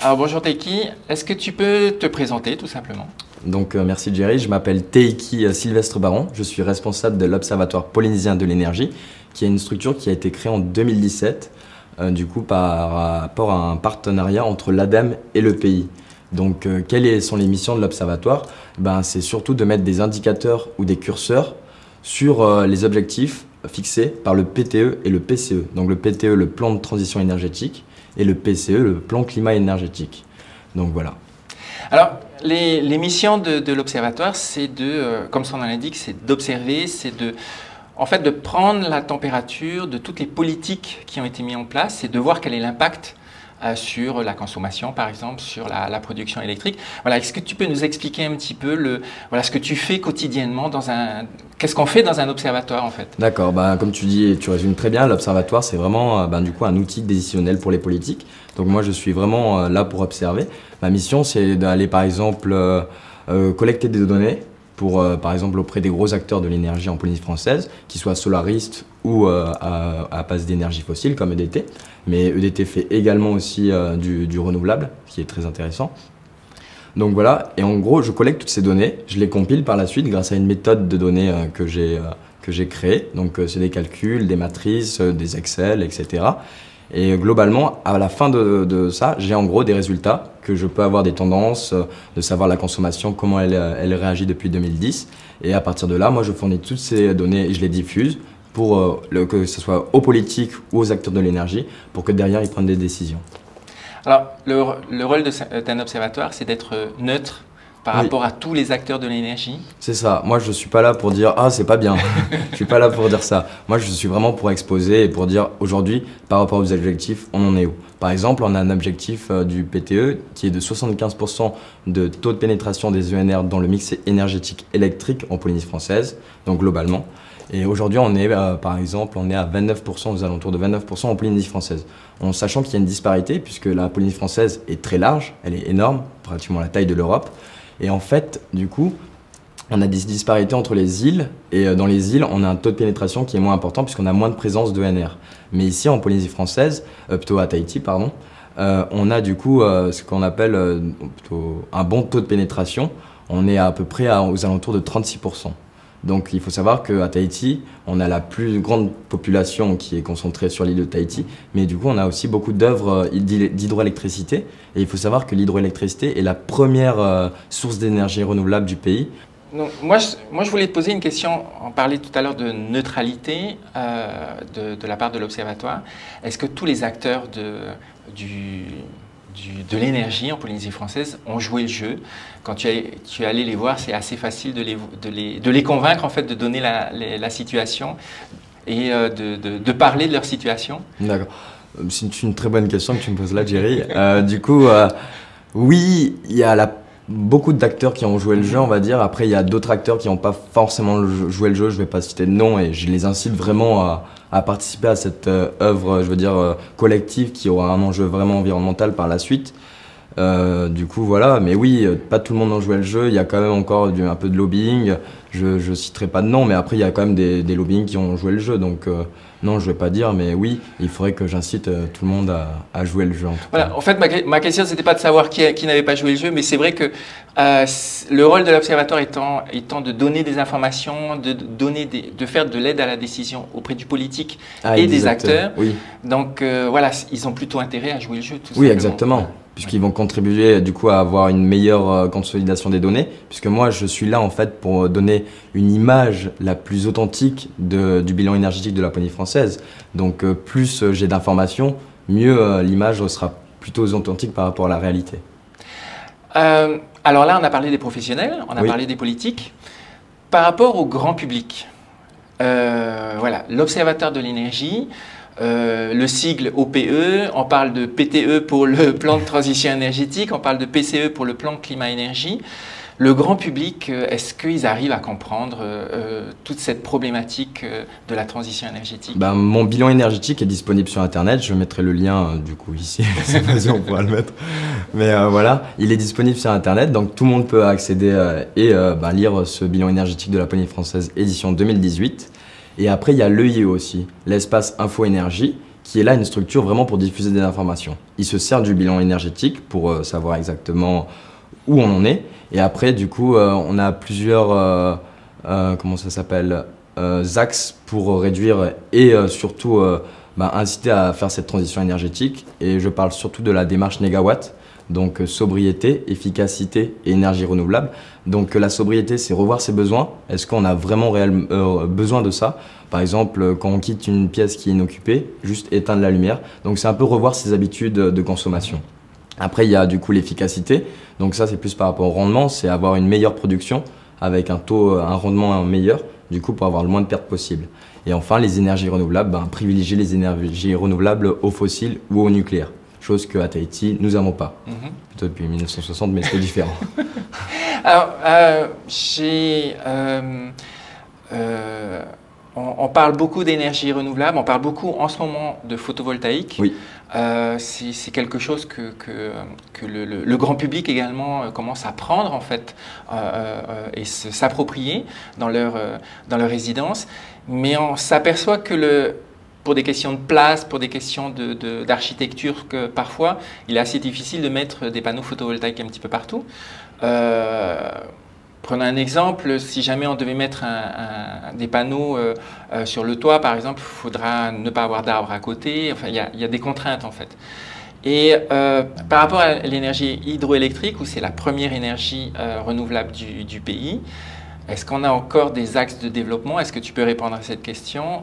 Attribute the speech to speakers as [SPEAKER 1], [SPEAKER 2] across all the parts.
[SPEAKER 1] Alors bonjour Teiki, est-ce que tu peux te présenter tout simplement?
[SPEAKER 2] Donc merci Jerry, je m'appelle Teiki Sylvestre Baron, je suis responsable de l'Observatoire polynésien de l'énergie, qui est une structure qui a été créée en 2017, du coup par rapport à un partenariat entre l'ADEME et le pays. Donc quelles sont les missions de l'Observatoire? C'est surtout de mettre des indicateurs ou des curseurs sur les objectifs fixés par le PTE et le PCE. Donc le PTE, le plan de transition énergétique, et le PCE, le plan climat énergétique. Donc voilà.
[SPEAKER 1] Alors, les missions de l'Observatoire, c'est de, comme son nom l'indique, c'est d'observer, c'est en fait, de prendre la température de toutes les politiques qui ont été mises en place et de voir quel est l'impact sur la consommation, par exemple, sur la production électrique. Voilà, est-ce que tu peux nous expliquer un petit peu ce que tu fais quotidiennement qu'est-ce qu'on fait dans un observatoire en fait?
[SPEAKER 2] D'accord, comme tu dis et tu résumes très bien, l'observatoire c'est vraiment du coup un outil décisionnel pour les politiques. Donc moi je suis vraiment là pour observer. Ma mission c'est d'aller par exemple collecter des données pour par exemple auprès des gros acteurs de l'énergie en Polynésie française, qu'ils soient solaristes ou à base d'énergie fossile comme EDT. Mais EDT fait également aussi du renouvelable, qui est très intéressant. Donc voilà, et en gros, je collecte toutes ces données, je les compile par la suite grâce à une méthode de données que j'ai créée. Donc c'est des calculs, des matrices, des Excel, etc. Et globalement, à la fin de ça, j'ai en gros des résultats que je peux avoir des tendances, de savoir la consommation, comment elle réagit depuis 2010. Et à partir de là, moi je fournis toutes ces données et je les diffuse pour que ce soit aux politiques ou aux acteurs de l'énergie, pour que derrière ils prennent des décisions.
[SPEAKER 1] Alors, le rôle d'un observatoire, c'est d'être neutre par rapport à tous les acteurs de l'énergie.
[SPEAKER 2] C'est ça. Moi, je ne suis pas là pour dire « Ah, c'est pas bien ». Je ne suis pas là pour dire ça. Moi, je suis vraiment pour exposer et pour dire aujourd'hui, par rapport aux objectifs, on en est où. Par exemple, on a un objectif du PTE qui est de 75% de taux de pénétration des ENR dans le mix énergétique électrique en Polynésie française, donc globalement. Et aujourd'hui, on est par exemple, on est à 29%, aux alentours de 29% en Polynésie française. En sachant qu'il y a une disparité, puisque la Polynésie française est très large, elle est énorme, pratiquement la taille de l'Europe. Et en fait, du coup, on a des disparités entre les îles. Et dans les îles, on a un taux de pénétration qui est moins important, puisqu'on a moins de présence d'ENR. Mais ici, en Polynésie française, plutôt à Tahiti, pardon, on a du coup ce qu'on appelle plutôt un bon taux de pénétration. On est à peu près aux alentours de 36%. Donc il faut savoir qu'à Tahiti, on a la plus grande population qui est concentrée sur l'île de Tahiti, mais du coup on a aussi beaucoup d'œuvres d'hydroélectricité. Et il faut savoir que l'hydroélectricité est la première source d'énergie renouvelable du pays.
[SPEAKER 1] Donc, moi, je voulais te poser une question. On parlait tout à l'heure de neutralité de la part de l'Observatoire. Est-ce que tous les acteurs de l'énergie en Polynésie française ont joué le jeu? Quand tu es allé les voir, c'est assez facile de les convaincre en fait, de donner la situation et de parler de leur situation.
[SPEAKER 2] D'accord. C'est une très bonne question que tu me poses là, Jerry. Du coup, oui, il y a beaucoup d'acteurs qui ont joué le jeu, on va dire. Après, il y a d'autres acteurs qui n'ont pas forcément joué le jeu. Je ne vais pas citer de nom et je les incite vraiment à participer à cette œuvre, je veux dire, collective qui aura un enjeu vraiment environnemental par la suite. Du coup, voilà. Mais oui, pas tout le monde a joué le jeu. Il y a quand même encore un peu de lobbying. Je ne citerai pas de nom, mais après, il y a quand même des lobbying qui ont joué le jeu. Donc, non, je ne vais pas dire, mais oui, il faudrait que j'incite tout le monde à jouer le jeu.
[SPEAKER 1] En fait, ma question, ce n'était pas de savoir qui n'avait pas joué le jeu, mais c'est vrai que le rôle de l'Observatoire étant de donner des informations, de faire de l'aide à la décision auprès du politique et des acteurs.
[SPEAKER 2] Oui.
[SPEAKER 1] Donc, voilà, ils ont plutôt intérêt à jouer le jeu, tout simplement.
[SPEAKER 2] Oui, exactement. Puisqu'ils vont contribuer du coup à avoir une meilleure consolidation des données, puisque moi je suis là en fait pour donner une image la plus authentique du bilan énergétique de la Polynésie française. Donc plus j'ai d'informations, mieux l'image sera plutôt authentique par rapport à la réalité.
[SPEAKER 1] Alors là on a parlé des professionnels, on a parlé des politiques. Par rapport au grand public, voilà, l'Observatoire de l'énergie, le sigle OPE, on parle de PTE pour le plan de transition énergétique, on parle de PCE pour le plan climat-énergie. Le grand public, est-ce qu'ils arrivent à comprendre toute cette problématique de la transition énergétique?
[SPEAKER 2] Mon bilan énergétique est disponible sur Internet, je mettrai le lien du coup ici, je sais pas si on pourra le mettre. Mais voilà, il est disponible sur Internet, donc tout le monde peut accéder et lire ce bilan énergétique de la Polynésie française édition 2018. Et après, il y a l'EIE aussi, l'espace Info Énergie, qui est là une structure vraiment pour diffuser des informations. Il se sert du bilan énergétique pour savoir exactement où on en est. Et après, du coup, on a plusieurs comment ça s'appelle, axes pour réduire et surtout inciter à faire cette transition énergétique. Et je parle surtout de la démarche Négawatt, donc sobriété, efficacité et énergie renouvelable. Donc la sobriété, c'est revoir ses besoins. Est-ce qu'on a vraiment besoin de ça? Par exemple, quand on quitte une pièce qui est inoccupée, juste éteindre la lumière. Donc c'est un peu revoir ses habitudes de consommation. Après, il y a du coup l'efficacité. Donc ça, c'est plus par rapport au rendement, c'est avoir une meilleure production avec un rendement meilleur, du coup pour avoir le moins de pertes possible. Et enfin, les énergies renouvelables, privilégier les énergies renouvelables aux fossiles ou au nucléaire. Chose qu'à Tahiti, nous n'avons pas. Plutôt depuis 1960, mais c'est différent.
[SPEAKER 1] Alors, on parle beaucoup d'énergie renouvelable, on parle beaucoup en ce moment de photovoltaïque.
[SPEAKER 2] Oui.
[SPEAKER 1] C'est quelque chose que le grand public également commence à prendre en fait et s'approprier dans leur résidence. Mais on s'aperçoit que pour des questions de place, pour des questions d'architecture, que parfois il est assez difficile de mettre des panneaux photovoltaïques un petit peu partout. Prenons un exemple, si jamais on devait mettre des panneaux sur le toit, par exemple, il faudra ne pas avoir d'arbres à côté. Enfin, il y a des contraintes en fait. Et par rapport à l'énergie hydroélectrique, où c'est la première énergie renouvelable du pays, est-ce qu'on a encore des axes de développement? Est-ce que tu peux répondre à cette question?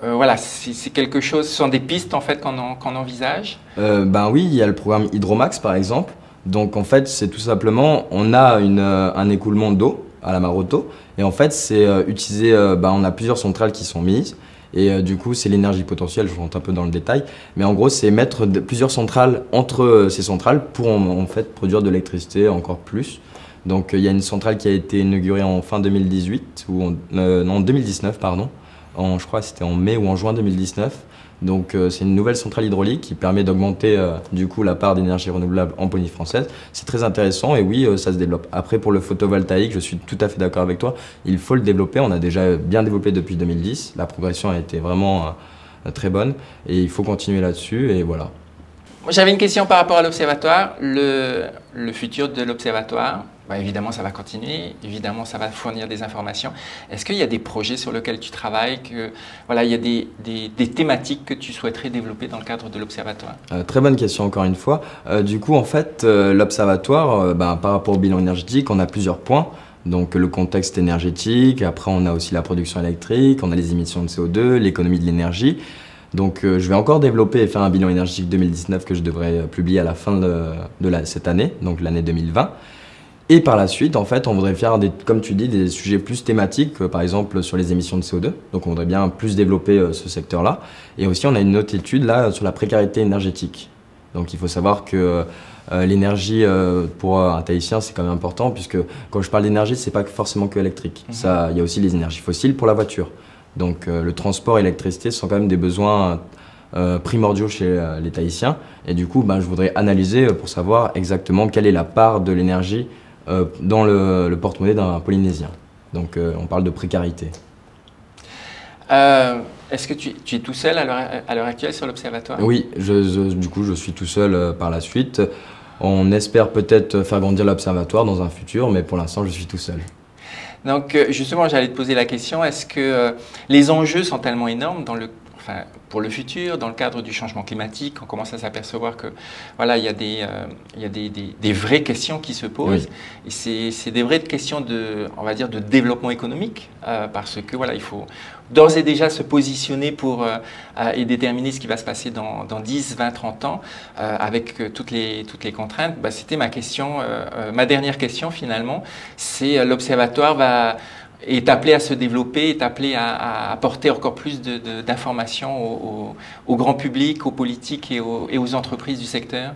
[SPEAKER 1] Voilà, c'est quelque chose, ce sont des pistes en fait qu'on envisage?
[SPEAKER 2] Oui, il y a le programme Hydromax par exemple. Donc en fait, c'est tout simplement, on a un écoulement d'eau à la Maroto et en fait, c'est utiliser, on a plusieurs centrales qui sont mises et du coup, c'est l'énergie potentielle, je rentre un peu dans le détail, mais en gros, c'est mettre plusieurs centrales entre ces centrales pour en fait produire de l'électricité encore plus. Donc il y a une centrale qui a été inaugurée en fin 2018, non 2019 pardon, je crois que c'était en mai ou en juin 2019. Donc c'est une nouvelle centrale hydraulique qui permet d'augmenter du coup la part d'énergie renouvelable en Polynésie française. C'est très intéressant et oui, ça se développe. Après pour le photovoltaïque, je suis tout à fait d'accord avec toi, il faut le développer. On a déjà bien développé depuis 2010, la progression a été vraiment très bonne et il faut continuer là-dessus et voilà.
[SPEAKER 1] J'avais une question par rapport à l'observatoire, le futur de l'observatoire. Évidemment, ça va continuer, évidemment, ça va fournir des informations. Est-ce qu'il y a des projets sur lesquels tu travailles, il y a des thématiques que tu souhaiterais développer dans le cadre de l'observatoire?
[SPEAKER 2] Très bonne question encore une fois. Du coup, en fait, l'observatoire, par rapport au bilan énergétique, on a plusieurs points. Donc le contexte énergétique, après on a aussi la production électrique, on a les émissions de CO2, l'économie de l'énergie. Donc je vais encore développer et faire un bilan énergétique 2019 que je devrais publier à la fin de cette année, donc l'année 2020. Et par la suite, en fait, on voudrait faire, comme tu dis, des sujets plus thématiques, par exemple sur les émissions de CO2. Donc on voudrait bien plus développer ce secteur-là. Et aussi, on a une autre étude là sur la précarité énergétique. Donc il faut savoir que l'énergie pour un Tahitien, c'est quand même important, puisque quand je parle d'énergie, c'est pas forcément que électrique. Il y a aussi les énergies fossiles pour la voiture. Donc le transport et l'électricité sont quand même des besoins primordiaux chez les Tahitiens. Et du coup, je voudrais analyser pour savoir exactement quelle est la part de l'énergie dans le porte-monnaie d'un Polynésien. Donc on parle de précarité.
[SPEAKER 1] Est-ce que tu es tout seul à l'heure actuelle sur l'observatoire?
[SPEAKER 2] Oui, du coup je suis tout seul par la suite. On espère peut-être faire grandir l'observatoire dans un futur, mais pour l'instant je suis tout seul.
[SPEAKER 1] Donc justement, j'allais te poser la question, est-ce que les enjeux sont tellement énormes pour le futur, dans le cadre du changement climatique, on commence à s'apercevoir que voilà, il y a des vraies questions qui se posent. Oui. Et c'est des vraies questions on va dire, de développement économique, parce que voilà, il faut d'ores et déjà se positionner et déterminer ce qui va se passer dans 10, 20, 30 ans, avec toutes les contraintes. C'était ma question, ma dernière question finalement, c'est l'observatoire est appelé à se développer, est appelé à apporter encore plus d'informations au grand public, aux politiques et aux entreprises du secteur?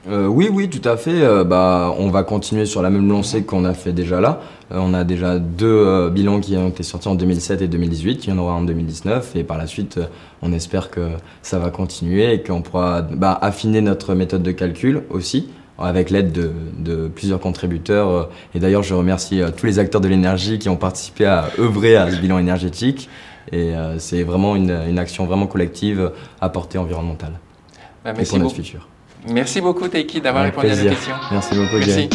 [SPEAKER 2] Oui, tout à fait. On va continuer sur la même lancée qu'on a fait déjà là. On a déjà deux bilans qui ont été sortis en 2007 et 2018. Il y en aura en 2019 et par la suite, on espère que ça va continuer et qu'on pourra affiner notre méthode de calcul aussi, avec l'aide de plusieurs contributeurs. Et d'ailleurs, je remercie tous les acteurs de l'énergie qui ont participé à œuvrer à ce bilan énergétique. Et c'est vraiment une action vraiment collective à portée environnementale.
[SPEAKER 1] Merci
[SPEAKER 2] pour notre
[SPEAKER 1] beaucoup.
[SPEAKER 2] futur.
[SPEAKER 1] Merci beaucoup, Taiki, d'avoir
[SPEAKER 2] Avec
[SPEAKER 1] répondu
[SPEAKER 2] plaisir.
[SPEAKER 1] à nos questions.
[SPEAKER 2] Merci beaucoup,
[SPEAKER 1] Merci.
[SPEAKER 2] Jerry.